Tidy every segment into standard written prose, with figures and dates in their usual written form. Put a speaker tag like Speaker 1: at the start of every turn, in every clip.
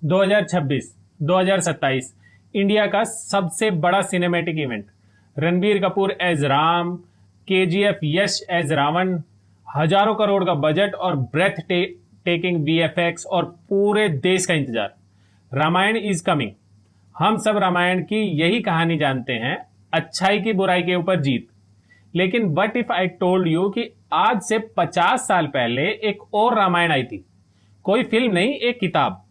Speaker 1: 2026, 2027 India का सबसे बड़ा cinematic event. Ranbir Kapoor as Ram, KGF Yash as Ravan, हजारों करोड़ का बजट और ब्रेथ टेकिंग वीएफएक्स और पूरे देश का इंतजार। Ramayana is coming. हम सब रामायण की यही कहानी जानते हैं, अच्छाई की बुराई के ऊपर जीत। लेकिन what if I told you कि आज से 50 साल पहले एक और रामायण आई थी। कोई फिल्म नहीं, एक किताब।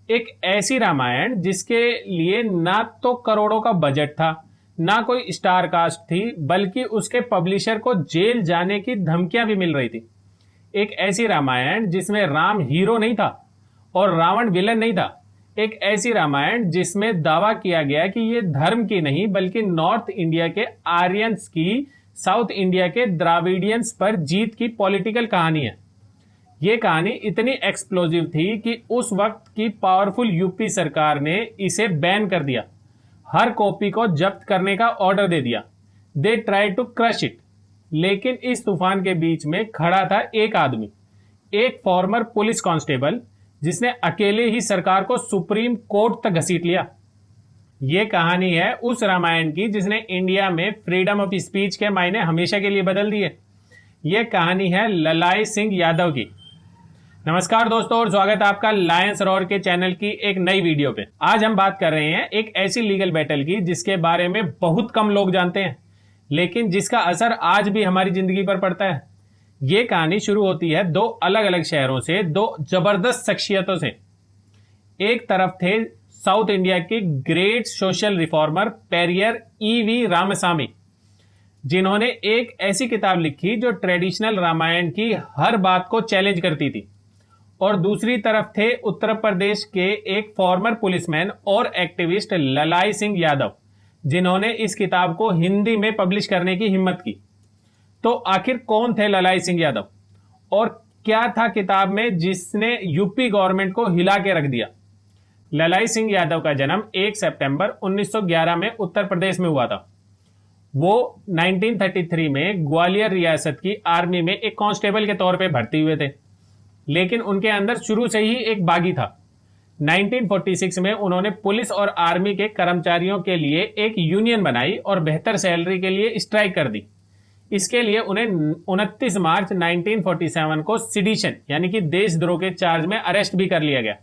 Speaker 1: एक ऐसी रामायण जिसके लिए ना तो करोड़ों का बजट था, ना कोई स्टार कास्ट थी, बल्कि उसके पब्लिशर को जेल जाने की धमकियां भी मिल रही थी। एक ऐसी रामायण जिसमें राम हीरो नहीं था और रावण विलन नहीं था। एक ऐसी रामायण जिसमें दावा किया गया कि ये धर्म की नहीं बल्कि नॉर्थ इंडिया के आर्यंस की साउथ इंडिया के द्राविडियंस पर जीत की पॉलिटिकल कहानी है। ये कहानी इतनी एक्सप्लोजिव थी कि उस वक्त की पावरफुल यूपी सरकार ने इसे बैन कर दिया, हर कॉपी को जब्त करने का ऑर्डर दे दिया। They try to crush it. लेकिन इस तूफान के बीच में खड़ा था एक आदमी, एक फॉर्मर पुलिस कांस्टेबल, जिसने अकेले ही सरकार को सुप्रीम कोर्ट तक घसीट लिया। ये कहानी है उस रामायण की जिसने इंडिया में फ्रीडम ऑफ स्पीच के मायने हमेशा के लिए बदल दिए। ये कहानी है ललाई सिंह यादव की। नमस्कार दोस्तों और स्वागत है आपका लायंस रॉर के चैनल की एक नई वीडियो पे। आज हम बात कर रहे हैं एक ऐसी लीगल बैटल की जिसके बारे में बहुत कम लोग जानते हैं, लेकिन जिसका असर आज भी हमारी जिंदगी पर पड़ता है। ये कहानी शुरू होती है दो अलग अलग शहरों से, दो जबरदस्त शख्सियतों से। एक तरफ थे साउथ इंडिया के great social reformer Periyar EV Ramasamy, जिन्होंने एक ऐसी किताब लिखी जो ट्रेडिशनल रामायण की हर बात को चैलेंज करती थी। और दूसरी तरफ थे उत्तर प्रदेश के एक फॉर्मर पुलिसमैन और एक्टिविस्ट ललाई सिंह यादव, जिन्होंने इस किताब को हिंदी में पब्लिश करने की हिम्मत की। तो आखिर कौन थे ललाई सिंह यादव और क्या था किताब में जिसने यूपी गवर्नमेंट को हिला के रख दिया? ललाई सिंह यादव का जन्म 1 सितंबर 1911 में उत्तर प्रदेश में हुआ था। वो 1933 में ग्वालियर रियासत की आर्मी में एक कांस्टेबल के तौर पे भर्ती हुए थे, लेकिन उनके अंदर शुरू से ही एक बागी था। 1946 में उन्होंने पुलिस और आर्मी के कर्मचारियों के लिए एक यूनियन बनाई और बेहतर सैलरी के लिए स्ट्राइक कर दी। इसके लिए उन्हें 29 मार्च 1947 को सिडिशन यानी कि देशद्रोह के चार्ज में अरेस्ट भी कर लिया गया।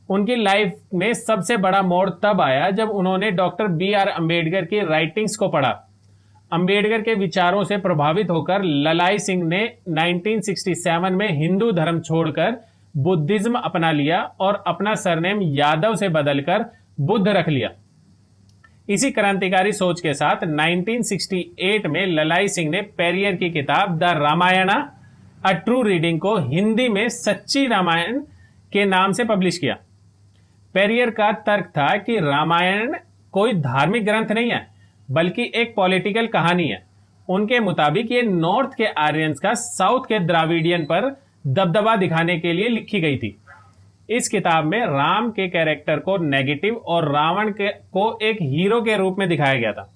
Speaker 1: उनकी लाइफ में सबसे बड़ा मोड़ तब आया जब उन्होंने डॉक्टर BR अम्बेडकर की राइटिंग्स को पढ़ा। अम्बेडकर के विचारों से प्रभावित होकर ललाई सिंह ने 1967 में हिंदू धर्म छोड़कर बुद्धिज्म अपना लिया और अपना सरनेम यादव से बदलकर बुद्ध रख लिया। इसी क्रांतिकारी सोच के साथ 1968 में ललाई सिंह ने पेरियर की किताब the Ramayana a true reading को हिंदी में सच्ची रामायण के नाम से पब्लिश किया। पेरियर का तर्क था कि रामायण कोई धार्मिक ग्रंथ नहीं है बल्कि एक पॉलिटिकल कहानी है। उनके मुताबिक ये नॉर्थ के आर्यंस का साउथ के द्राविडियन पर दबदबा दिखाने के लिए लिखी गई थी। इस किताब में राम के कैरेक्टर को नेगेटिव और रावण को एक हीरो के रूप में दिखाया गया था।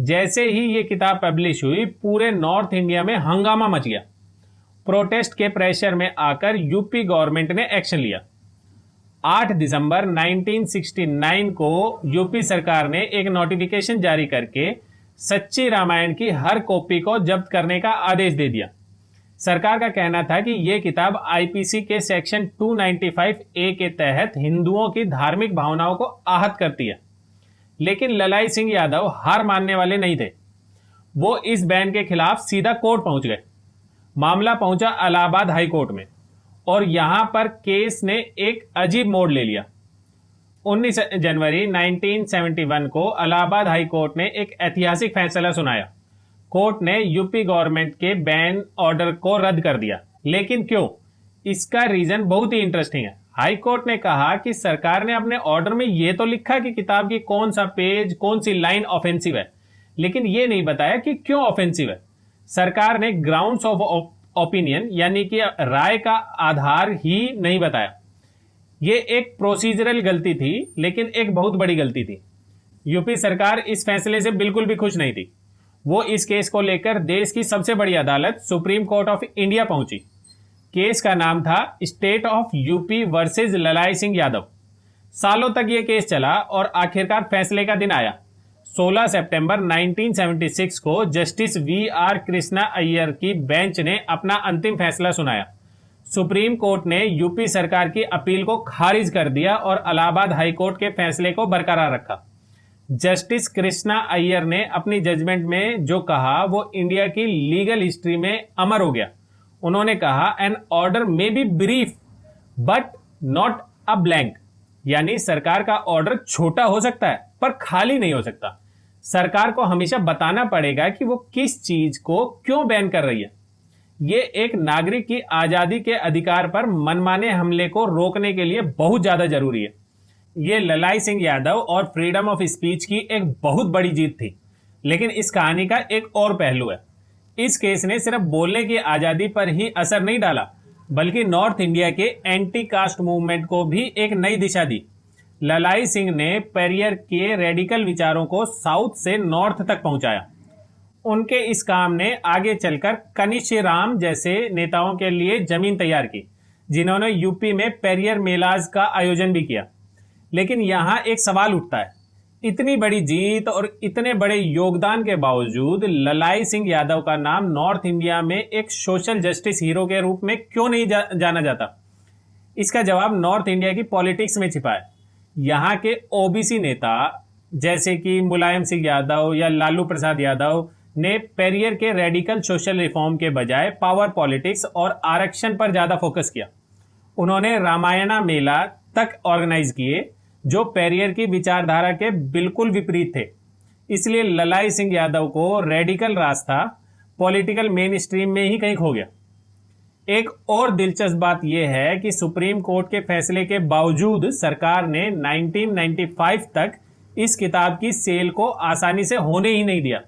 Speaker 1: जैसे ही ये किताब पब्लिश हुई, पूरे नॉर्थ इंडिया में हंगामा मच गया। प्रोटेस्ट के प्रेशर में आकर यूपी गवर्नमेंट ने एक्शन लिया। 8 दिसंबर 1969 को यूपी सरकार ने एक नोटिफिकेशन जारी करके सच्ची रामायण की हर कॉपी को जब्त करने का आदेश दे दिया। सरकार का कहना था कि यह किताब आईपीसी के सेक्शन 295A के तहत हिंदुओं की धार्मिक भावनाओं को आहत करती है। लेकिन ललाई सिंह यादव हार मानने वाले नहीं थे। वो इस बैन के खिलाफ सीधा कोर्ट पहुंच गए। मामला पहुंचा इलाहाबाद हाई कोर्ट में और यहां पर केस ने एक अजीब मोड़ ले लिया। 19 जनवरी 1971 को इलाहाबाद हाई कोर्ट ने एक ऐतिहासिक फैसला सुनाया। कोर्ट ने यूपी गवर्नमेंट के बैन ऑर्डर को रद्द कर दिया। लेकिन क्यों? इसका रीजन बहुत ही इंटरेस्टिंग है। हाई कोर्ट ने कहा कि सरकार ने अपने ऑर्डर में यह तो लिखा कि किताब की कौन सा पेज, कौन सी लाइन ऑफेंसिव है, लेकिन यह नहीं बताया कि क्यों ऑफेंसिव है। सरकार ने ग्राउंड्स ऑफ ओपिनियन यानी कि राय का आधार ही नहीं बताया। ये एक प्रोसीजरल गलती थी, लेकिन एक बहुत बड़ी गलती थी। यूपी सरकार इस फैसले से बिल्कुल भी खुश नहीं थी। वो इस केस को लेकर देश की सबसे बड़ी अदालत सुप्रीम कोर्ट ऑफ इंडिया पहुंची। केस का नाम था स्टेट ऑफ यूपी वर्सेस ललाई सिंह यादव। सालों तक ये केस चला और आखिरकार फैसले का दिन आया। 16 सितंबर 1976 को जस्टिस वी.आर. कृष्णा अय्यर की बेंच ने अपना अंतिम फैसला सुनाया। सुप्रीम कोर्ट ने यूपी सरकार की अपील को खारिज कर दिया और इलाहाबाद हाई कोर्ट के फैसले को बरकरार रखा। जस्टिस कृष्णा अय्यर ने अपनी जजमेंट में जो कहा वो इंडिया की लीगल हिस्ट्री में अमर हो गया। उन्होंने कहा, an order may be brief but not a blank, यानी सरकार का ऑर्डर छोटा हो सकता है पर खाली नहीं हो सकता। सरकार को हमेशा बताना पड़ेगा कि वो किस चीज को क्यों बैन कर रही है। ये एक नागरिक की आजादी के अधिकार पर मनमाने हमले को रोकने के लिए बहुत ज्यादा जरूरी है। ये ललाई सिंह यादव और फ्रीडम ऑफ स्पीच की एक बहुत बड़ी जीत थी। लेकिन इस कहानी का एक और पहलू है। इस केस ने सिर्फ बोलने की आजादी पर ही असर नहीं डाला, बल्कि नॉर्थ इंडिया के एंटी कास्ट मूवमेंट को भी एक नई दिशा दी। ललाई सिंह ने पेरियर के रेडिकल विचारों को साउथ से नॉर्थ तक पहुंचाया। उनके इस काम ने आगे चलकर कनिशीराम जैसे नेताओं के लिए जमीन तैयार की, जिन्होंने यूपी में पेरियर मेलाज का आयोजन भी किया। लेकिन यहाँ एक सवाल उठता है, इतनी बड़ी जीत और इतने बड़े योगदान के बावजूद ललाई सिंह यादव का नाम नॉर्थ इंडिया में एक सोशल जस्टिस हीरो के रूप में क्यों नहीं जाना जाता? इसका जवाब नॉर्थ इंडिया की पॉलिटिक्स में छिपा है। यहाँ के ओबीसी नेता जैसे कि मुलायम सिंह यादव या लालू प्रसाद यादव ने पेरियर के रेडिकल सोशल रिफॉर्म के बजाय पावर पॉलिटिक्स और आरक्षण पर ज्यादा फोकस किया। उन्होंने रामायणा मेला तक ऑर्गेनाइज किए, जो पेरियर की विचारधारा के बिल्कुल विपरीत थे। इसलिए ललाई सिंह यादव को रेडिकल रास्ता पॉलिटिकल मेन स्ट्रीम में ही कहीं खो गया। एक और दिलचस्प बात यह है कि सुप्रीम कोर्ट के फैसले के बावजूद सरकार ने 1995 तक इस किताब की सेल को आसानी से होने ही नहीं दिया।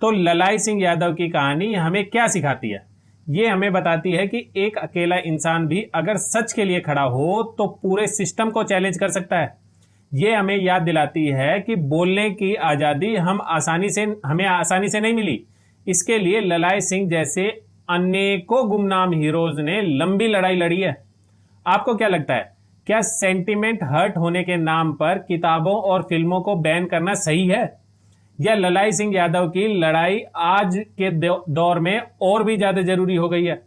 Speaker 1: तो ललाई सिंह यादव की कहानी हमें क्या सिखाती है? ये हमें बताती है कि एक अकेला इंसान भी अगर सच के लिए खड़ा हो तो पूरे सिस्टम को चैलेंज कर सकता है। ये हमें याद दिलाती है कि बोलने की आज़ादी हमें आसानी से नहीं मिली। इसके लिए ललाई सिंह जैसे अनेकों गुमनाम हीरोज ने लंबी लड़ाई लड़ी है। आपको क्या लगता है, क्या सेंटिमेंट हर्ट होने के नाम पर किताबों और फिल्मों को बैन करना सही है, या ललाई सिंह यादव की लड़ाई आज के दौर में और भी ज्यादा जरूरी हो गई है?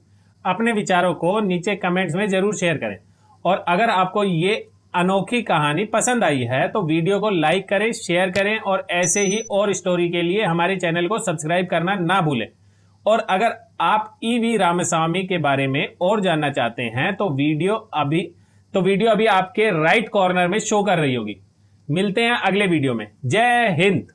Speaker 1: अपने विचारों को नीचे कमेंट्स में जरूर शेयर करें। और अगर आपको ये अनोखी कहानी पसंद आई है तो वीडियो को लाइक करें, शेयर करें और ऐसे ही और स्टोरी के लिए हमारे चैनल को सब्सक्राइब करना ना भूलें। और अगर आप ईवी रामास्वामी के बारे में और जानना चाहते हैं तो वीडियो अभी आपके राइट कॉर्नर में शो कर रही होगी। मिलते हैं अगले वीडियो में। जय हिंद।